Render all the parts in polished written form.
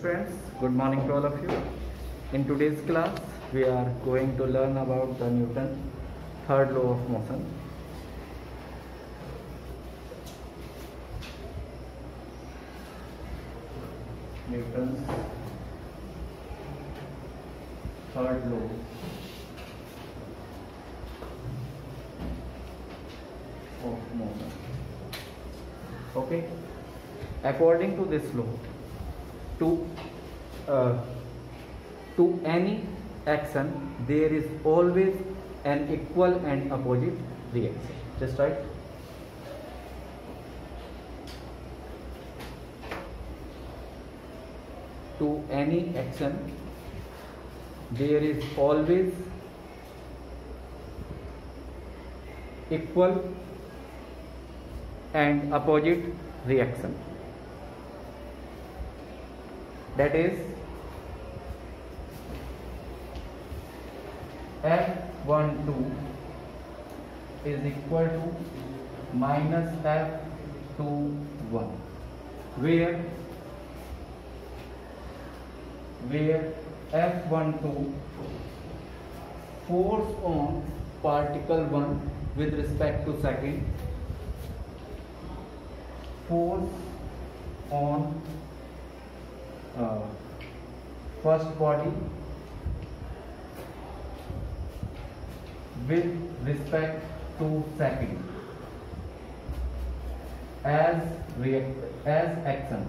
Friends, good morning to all of you. In today's class, we are going to learn about the Newton's third law of motion. Newton's third law of motion. Okay. According to this law, to any action there is always an equal and opposite reaction. Just right. To any action there is always equal and opposite reaction. That is, F12 is equal to minus F21, where F12 force on particle 1 with respect to second, force on first body with respect to second as action.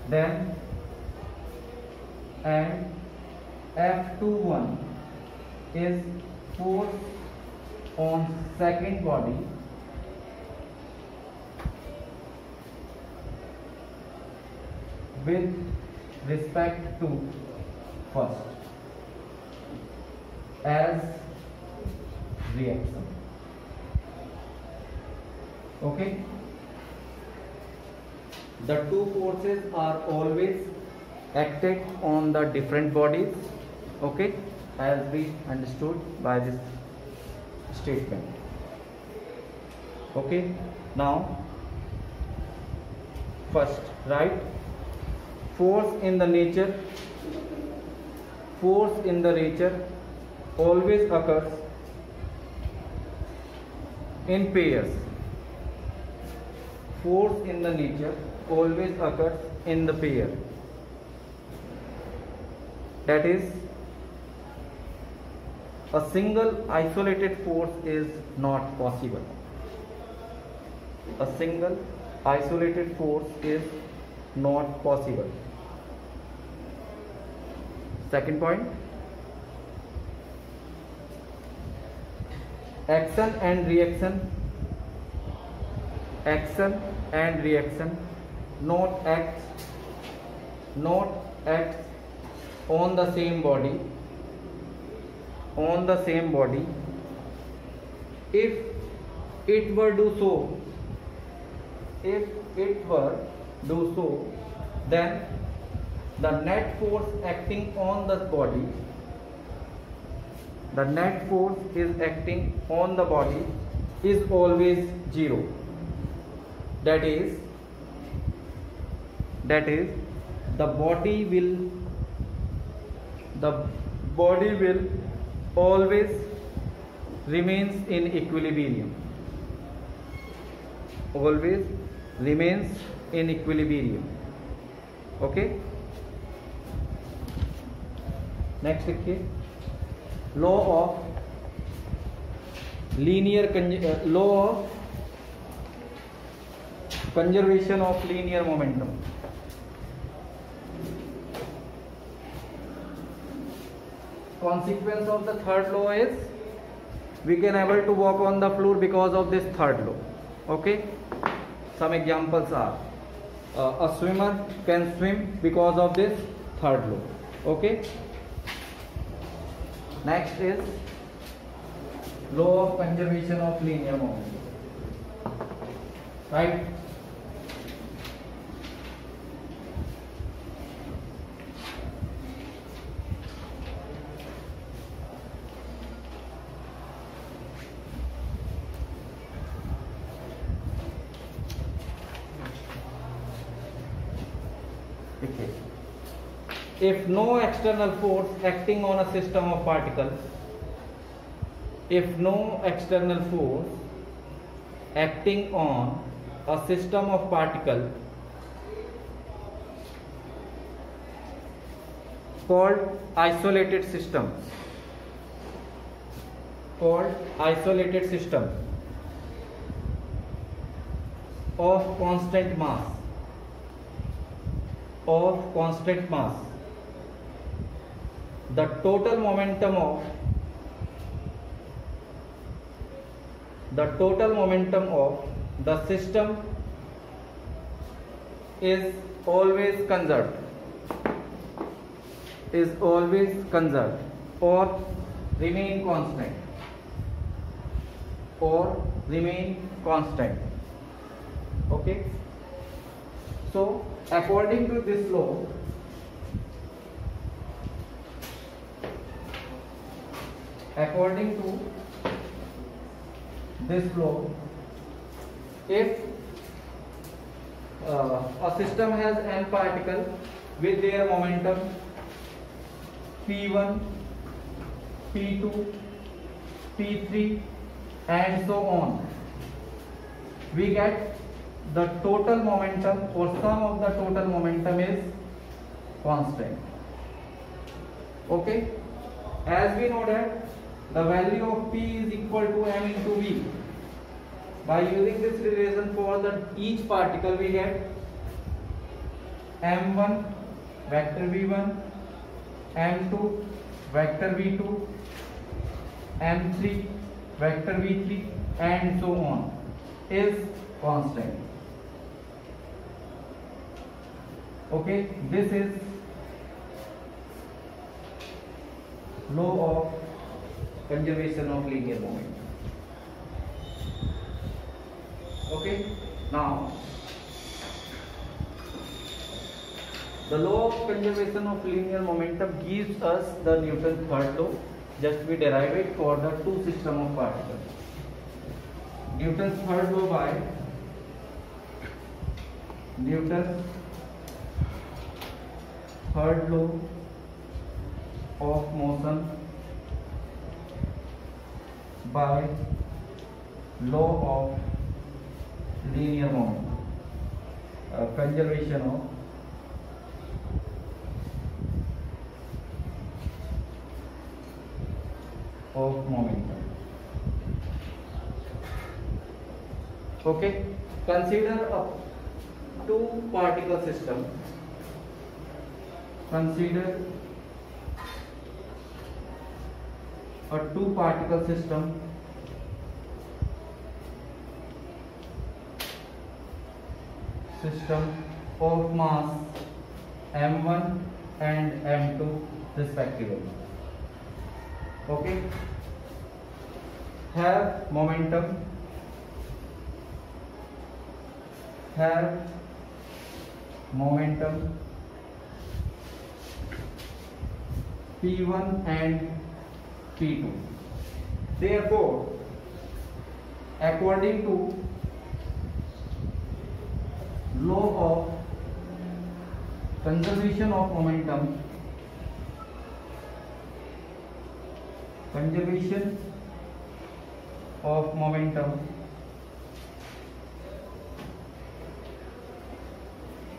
Then and F21 is force on second body with respect to first as reaction. Okay, the two forces are always acted on the different bodies. Okay, as we understood by this statement. Okay, now first write force in the nature always occurs in pairs. Force in the nature always occurs in the pair. That is, a single isolated force is not possible. A single isolated force is not possible. Second point, action and reaction not acts on the same body if it were do so, then the net force acting on the body, is always zero. That is the body will always remains in equilibrium. Okay, next देखिए law of conservation of linear momentum. Consequence of the third law is we can able to walk on the floor because of this third law. Okay, some examples are a swimmer can swim because of this third law. Okay, next is law of conservation of linear momentum. Right, Okay. If no external force acting on a system of particles, if no external force acting on a system of particles called isolated system, of constant mass, the total momentum of the system is always conserved, or remain constant. Okay, so according to this law, if a system has n particles with their momentum p1, p2, p3 and so on, we get the total momentum or sum of the total momentum is constant. Okay, as we know that the value of P is equal to m into V. By using this relation for each particle, we get m1 vector v1, m2 vector v2, m3 vector v3 and so on is constant. Okay, this is law of conservation of linear momentum. Okay, now the law of conservation of linear momentum gives us the Newton's third law. Just we derive it for the two system of particles. Newton's third law by Newton's third law of motion by law of linear momentum, conservation of momentum. Okay, consider a two particle system. Consider a two particle system of mass m1 and m2 respectively. Okay, have momentum P1 and P2. Therefore, according to law of conservation of momentum,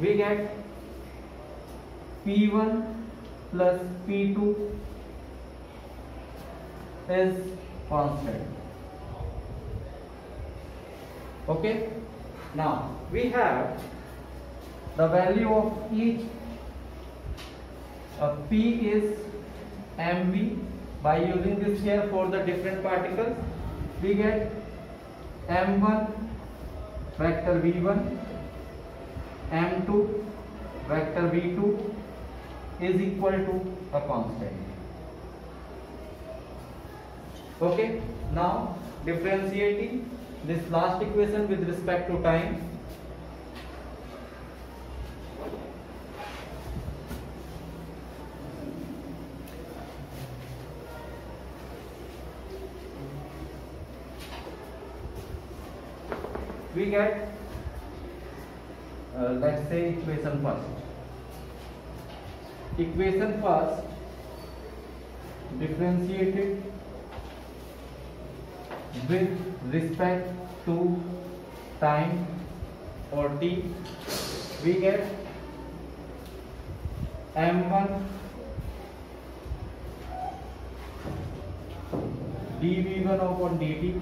we get P1 plus P2 is constant. Okay, now we have the value of each. P is mv. By using this here for the different particles, we get m1 vector v1, m2 vector v2 is equal to a constant. Okay, now differentiating this last equation with respect to time. We get let's say equation first. equation first differentiated with respect to time or t, we get m1 dv1 upon dt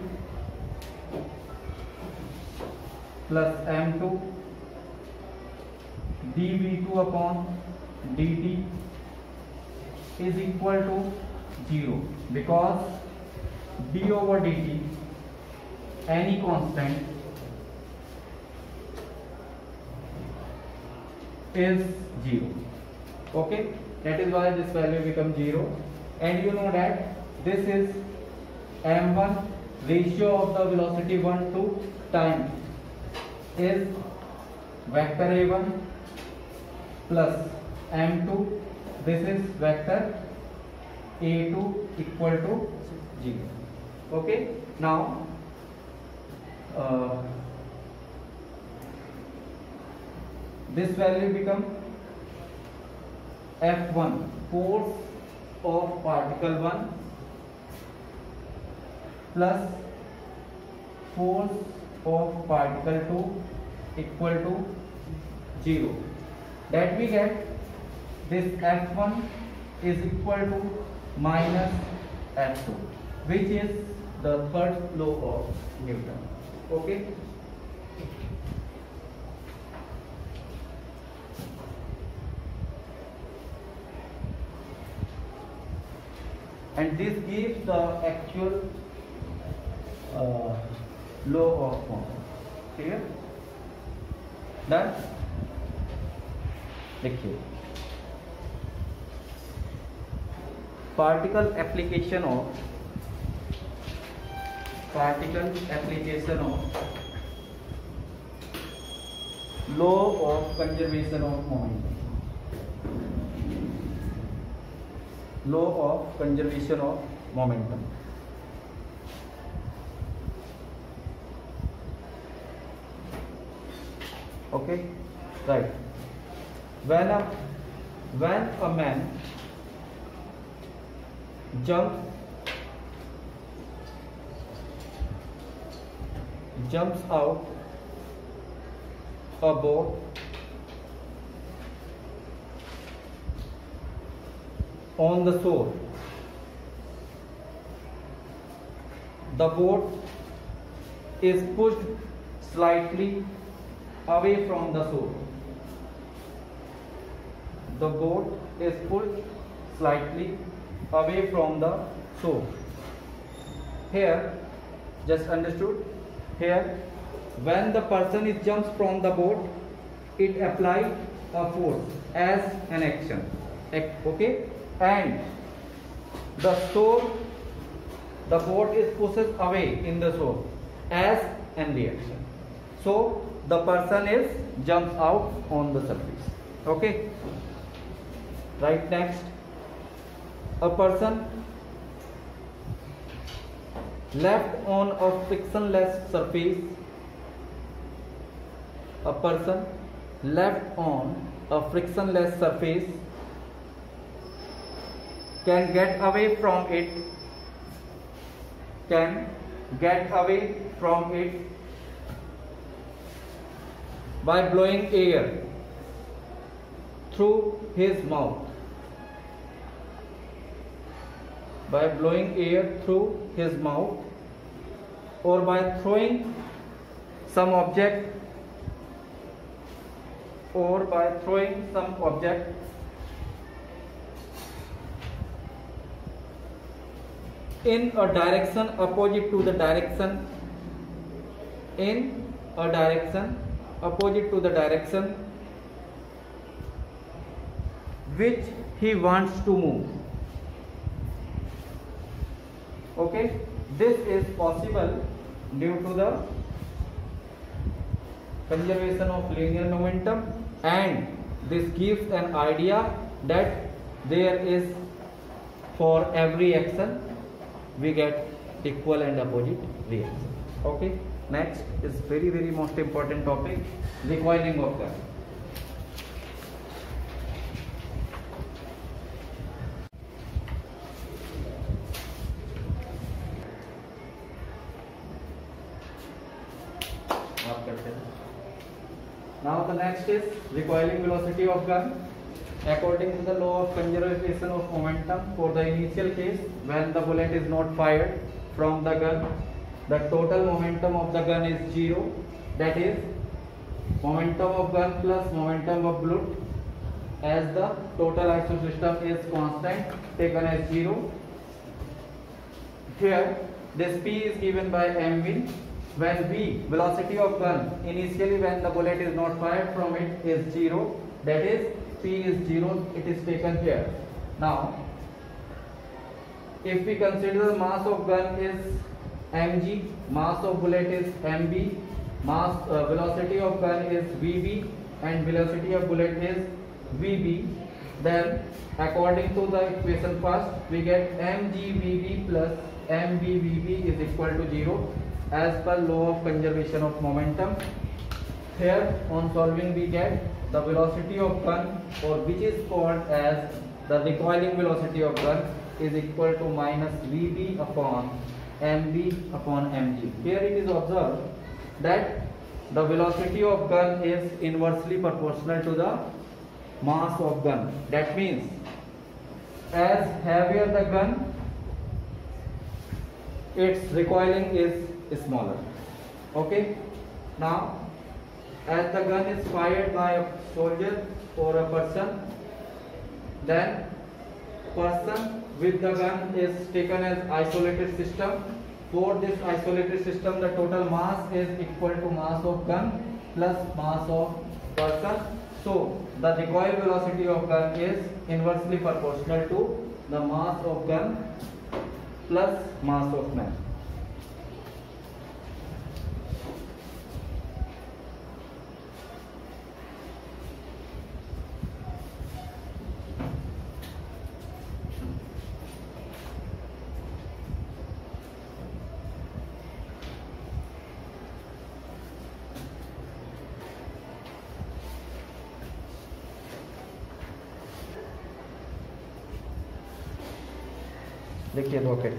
plus m2 dv2 upon dt is equal to 0 because d over dt any constant is 0. Okay, that is why this value becomes 0, and you know that this is m1 ratio of the velocity 1 to time is vector a1 plus m2, this is vector a2 equal to 0. Okay, now this value become F1 force of particle 1 plus force of particle 2 equal to 0. That we get this F1 is equal to minus F2, which is the third law of Newton. Okay. And this gives the actual law of motion. Clear? Done? देखिए particle application of law of conservation of momentum. Law of conservation of momentum. Okay, right. When a man jumps out a boat on the shore, the boat is pushed slightly away from the shore. The boat is pushed slightly away from the shore. Here, just understood, here when the person is jumps from the boat, it applies a force as an action. Okay, and the shore, the boat is pushed away in the shore as an reaction. So the person is jumps out on the surface. Okay, right. Next, a person left on a frictionless surface. A person left on a frictionless surface can get away from it. By blowing air through his mouth. By blowing air through his mouth, or by throwing some object, in a direction opposite to the direction which he wants to move. Okay, this is possible due to the conservation of linear momentum, and this gives an idea that there is, for every action we get equal and opposite reaction. Okay, next is very most important topic, recoiling of gun. Now the next is recoiling velocity of gun. According to the law of conservation of momentum, for the initial case when the bullet is not fired from the gun, the total momentum of the gun is 0. That is momentum of gun plus momentum of bullet, as the total isosystem is constant, taken as 0. Here this P is given by mv. When V, velocity of gun, initially when the bullet is not fired from it, is 0. That is P is 0, it is taken here. Now if we consider the mass of gun is mg, mass of bullet is mb, velocity of gun is vb, and velocity of bullet is vb, then according to the equation first, we get mgvb plus mbvb is equal to 0 as per law of conservation of momentum. Here on solving we get the velocity of gun, or which is called as the recoiling velocity of gun, is equal to minus vb upon mb upon mg. Here it is observed that the velocity of gun is inversely proportional to the mass of gun. That means as heavier the gun, its recoiling is smaller. Okay. Now as the gun is fired by a soldier or a person, then person with the gun is taken as isolated system. For this isolated system, the total mass is equal to mass of gun plus mass of person. So the recoil velocity of gun is inversely proportional to the mass of gun plus mass of man. देखिए rocket